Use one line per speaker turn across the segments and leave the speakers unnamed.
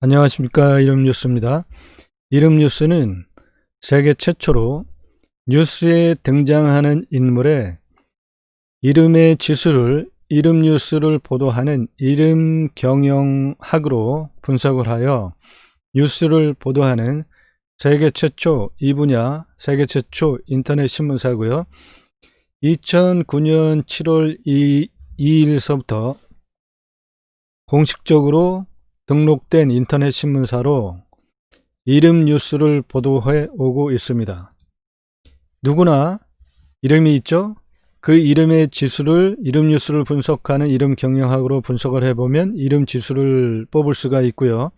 안녕하십니까. 이름뉴스입니다. 이름뉴스는 세계 최초로 뉴스에 등장하는 인물의 이름의 지수를 이름뉴스를 보도하는 이름경영학으로 분석을 하여 뉴스를 보도하는 세계 최초 이 분야 세계 최초 인터넷 신문사고요. 2009년 7월 2일서부터 공식적으로 등록된 인터넷 신문사로 이름뉴스를 보도해 오고 있습니다. 누구나 이름이 있죠? 그 이름의 지수를 이름뉴스를 분석하는 이름경영학으로 분석을 해보면 이름지수를 뽑을 수가 있고요.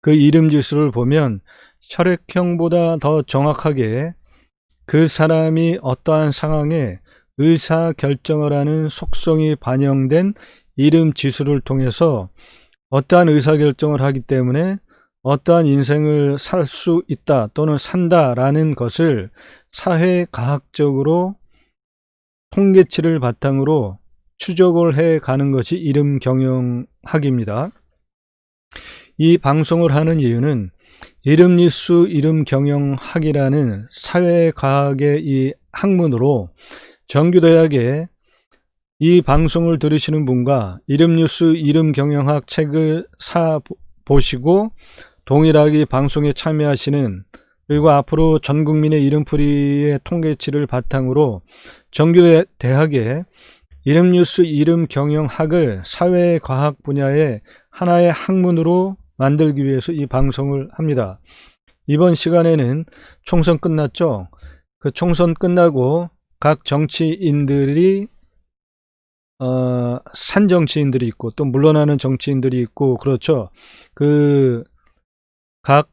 그 이름지수를 보면 혈액형보다 더 정확하게 그 사람이 어떠한 상황에 의사결정을 하는 속성이 반영된 이름지수를 통해서 어떠한 의사결정을 하기 때문에 어떠한 인생을 살 수 있다 또는 산다라는 것을 사회과학적으로 통계치를 바탕으로 추적을 해 가는 것이 이름경영학입니다. 이 방송을 하는 이유는 이름뉴스 이름경영학이라는 사회과학의 이 학문으로 정규대학에 이 방송을 들으시는 분과 이름뉴스 이름경영학 책을 사 보시고 동일하게 이 방송에 참여하시는, 그리고 앞으로 전국민의 이름풀이의 통계치를 바탕으로 정규대학에 이름뉴스 이름경영학을 사회과학 분야의 하나의 학문으로 만들기 위해서 이 방송을 합니다. 이번 시간에는 총선 끝났죠. 그 총선 끝나고 각 정치인들이 산 정치인들이 있고 또 물러나는 정치인들이 있고 그렇죠. 그 각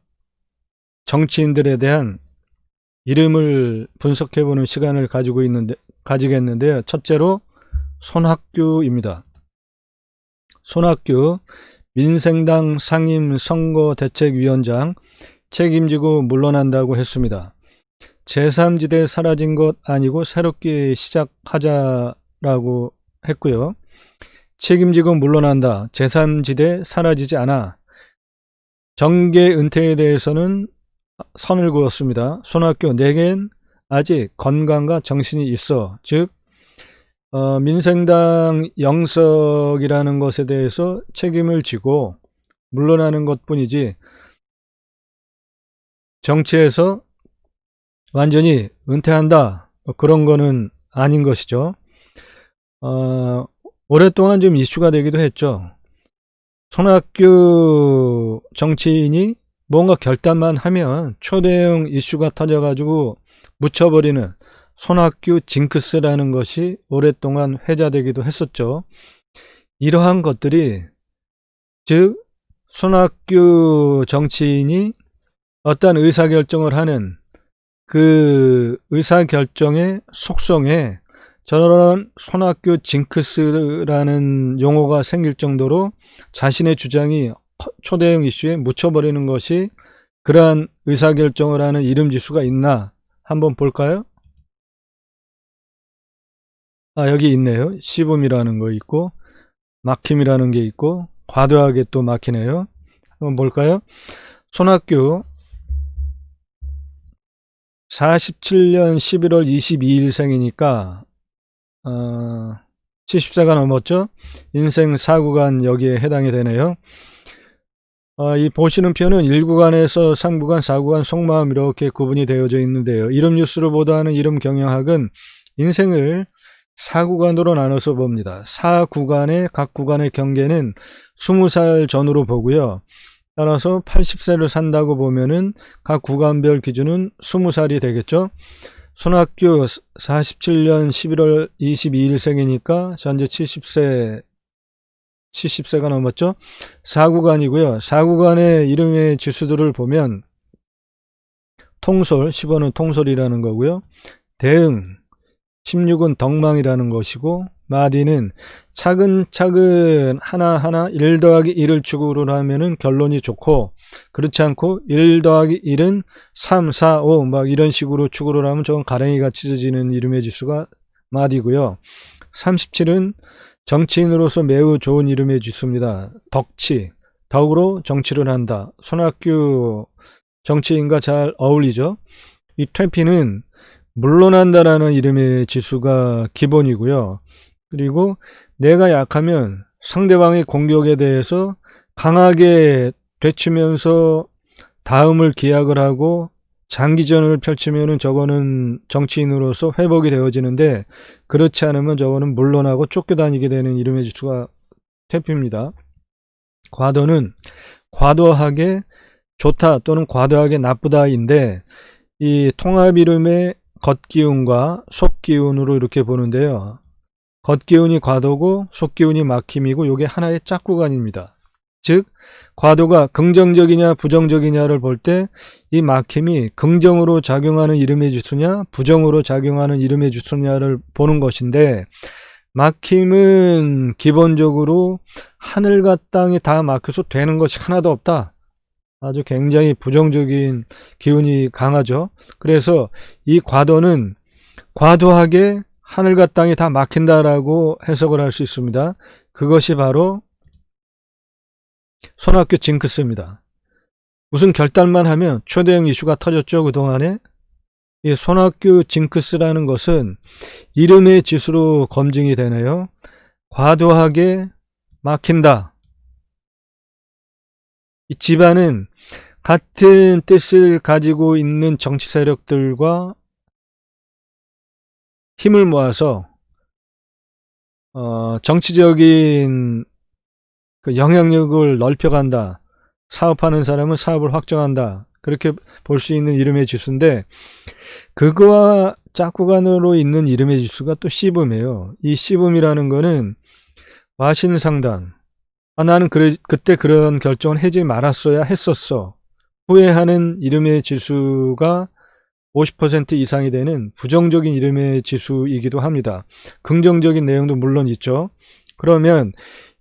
정치인들에 대한 이름을 분석해보는 시간을 가지겠는데요. 첫째로 손학규입니다. 손학규 민생당 상임선거대책위원장 책임지고 물러난다고 했습니다. 제3지대 사라진 것 아니고 새롭게 시작하자라고 했고요. 책임지고 물러난다. 제3지대 사라지지 않아. 정계 은퇴에 대해서는 선을 그었습니다. 손학규, 내겐 아직 건강과 정신이 있어. 즉 민생당 영석이라는 것에 대해서 책임을 지고 물러나는 것뿐이지 정치에서 완전히 은퇴한다 그런 거는 아닌 것이죠. 오랫동안 좀 이슈가 되기도 했죠. 손학규 정치인이 뭔가 결단만 하면 초대형 이슈가 터져가지고 묻혀버리는 손학규 징크스라는 것이 오랫동안 회자되기도 했었죠. 이러한 것들이, 즉 손학규 정치인이 어떤 의사결정을 하는 그 의사결정의 속성에 저런 손학규 징크스라는 용어가 생길 정도로 자신의 주장이 초대형 이슈에 묻혀버리는 것이 그러한 의사결정을 하는 이름지수가 있나 한번 볼까요? 여기 있네요. 시범이라는 거 있고 막힘이라는 게 있고 과도하게 또 막히네요. 한번 볼까요? 손학규 47년 11월 22일 생이니까 70세가 넘었죠. 인생 4구간 여기에 해당이 되네요. 이 보시는 표는 1구간에서 3구간, 4구간 속마음 이렇게 구분이 되어져 있는데요. 이름뉴스를 보도하는 이름경영학은 인생을 4구간으로 나눠서 봅니다. 4구간의 각 구간의 경계는 20살 전후로 보고요. 따라서 80세를 산다고 보면은 각 구간별 기준은 20살이 되겠죠. 손학규 47년 11월 22일 생이니까 현재 70세가 넘었죠. 4구간이고요. 4구간의 이름의 지수들을 보면 통솔, 10원은 통솔이라는 거고요. 대응, 16은 덕망이라는 것이고, 마디는 차근차근 하나하나 1 더하기 1을 추구를 하면은 결론이 좋고, 그렇지 않고 1 더하기 1은 3, 4, 5 막 이런 식으로 추구를 하면 저건 가랭이같이 찢어지는 이름의 지수가 마디고요. 37은 정치인으로서 매우 좋은 이름의 지수입니다. 덕치, 더불어 정치를 한다. 손학규 정치인과 잘 어울리죠. 이 퇴피는 물러난다라는 이름의 지수가 기본이고요. 그리고 내가 약하면 상대방의 공격에 대해서 강하게 되치면서 다음을 기약을 하고 장기전을 펼치면은 저거는 정치인으로서 회복이 되어지는데, 그렇지 않으면 저거는 물러나고 쫓겨다니게 되는 이름의 지수가 퇴피입니다. 과도는 과도하게 좋다 또는 과도하게 나쁘다인데, 이 통합 이름의 겉기운과 속기운으로 이렇게 보는데요. 겉기운이 과도고 속기운이 막힘이고, 이게 하나의 짝구간입니다. 즉 과도가 긍정적이냐 부정적이냐를 볼 때 이 막힘이 긍정으로 작용하는 이름의 지수냐 부정으로 작용하는 이름의 지수냐를 보는 것인데, 막힘은 기본적으로 하늘과 땅이 다 막혀서 되는 것이 하나도 없다. 아주 굉장히 부정적인 기운이 강하죠. 그래서 이 과도는 과도하게 하늘과 땅이 다 막힌다라고 해석을 할 수 있습니다. 그것이 바로 손학규 징크스입니다. 무슨 결단만 하면 초대형 이슈가 터졌죠, 그동안에. 이 손학규 징크스라는 것은 이름의 지수로 검증이 되네요. 과도하게 막힌다. 이 집안은 같은 뜻을 가지고 있는 정치 세력들과 힘을 모아서 정치적인 그 영향력을 넓혀간다. 사업하는 사람은 사업을 확정한다. 그렇게 볼 수 있는 이름의 지수인데, 그거와 짝구간으로 있는 이름의 지수가 또 씨붐이에요. 이 씨붐이라는 거는 와신상담. 나는 그때 그런 결정을 하지 말았어야 했었어. 후회하는 이름의 지수가 50% 이상이 되는 부정적인 이름의 지수이기도 합니다. 긍정적인 내용도 물론 있죠. 그러면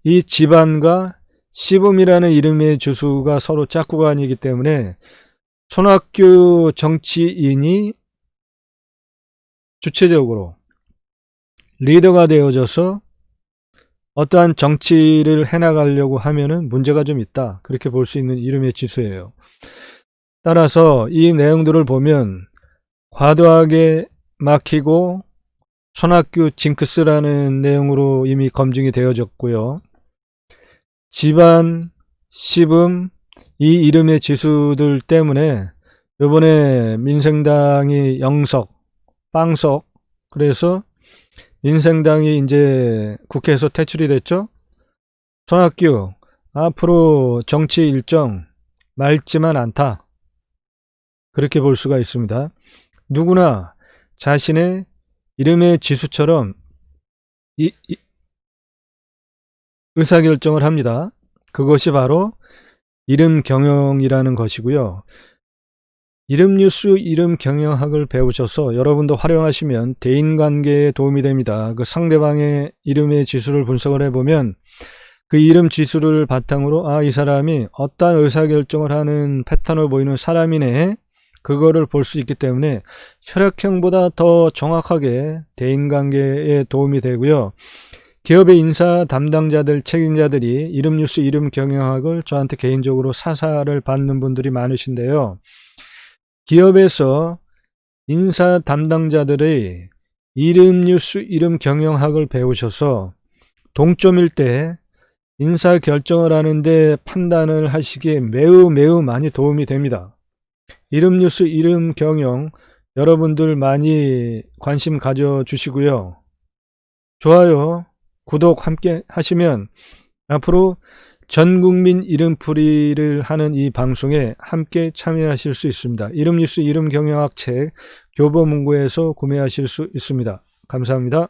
이 집안과 씨붐이라는 이름의 지수가 서로 짝구간이기 때문에 손학규 정치인이 주체적으로 리더가 되어져서 어떠한 정치를 해나가려고 하면은 문제가 좀 있다. 그렇게 볼 수 있는 이름의 지수예요. 따라서 이 내용들을 보면 과도하게 막히고 손학규 징크스라는 내용으로 이미 검증이 되어졌고요. 집안, 씨붐, 이 이름의 지수들 때문에 이번에 민생당이 영석, 빵석, 그래서 민생당이 이제 국회에서 퇴출이 됐죠. 손학규 앞으로 정치 일정 맑지만 않다. 그렇게 볼 수가 있습니다. 누구나 자신의 이름의 지수처럼 의사결정을 합니다. 그것이 바로 이름 경영이라는 것이고요. 이름 뉴스, 이름 경영학을 배우셔서 여러분도 활용하시면 대인관계에 도움이 됩니다. 그 상대방의 이름의 지수를 분석을 해보면 그 이름 지수를 바탕으로 이 사람이 어떠한 의사결정을 하는 패턴을 보이는 사람이네, 그거를 볼 수 있기 때문에 혈액형보다 더 정확하게 대인관계에 도움이 되고요. 기업의 인사 담당자들, 책임자들이 이름 뉴스, 이름 경영학을 저한테 개인적으로 사사를 받는 분들이 많으신데요. 기업에서 인사 담당자들의 이름 뉴스, 이름 경영학을 배우셔서 동점일 때 인사 결정을 하는데 판단을 하시기에 매우 많이 도움이 됩니다. 이름 뉴스, 이름 경영 여러분들 많이 관심 가져주시고요. 좋아요, 구독 함께 하시면 앞으로 전국민 이름풀이를 하는 이 방송에 함께 참여하실 수 있습니다. 이름 뉴스, 이름 경영학 책 교보문고에서 구매하실 수 있습니다. 감사합니다.